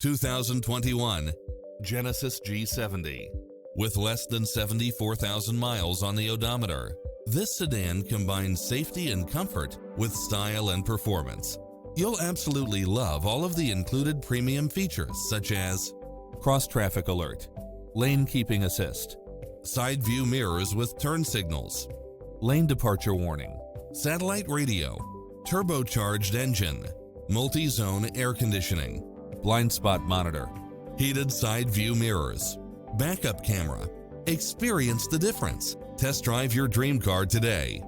2021 Genesis G70. With less than 74,000 miles on the odometer, this sedan combines safety and comfort with style and performance. You'll absolutely love all of the included premium features such as cross-traffic alert, lane keeping assist, side view mirrors with turn signals, lane departure warning, satellite radio, turbocharged engine, multi-zone air conditioning, blind spot monitor, heated side view mirrors, backup camera. Experience the difference. Test drive your dream car today.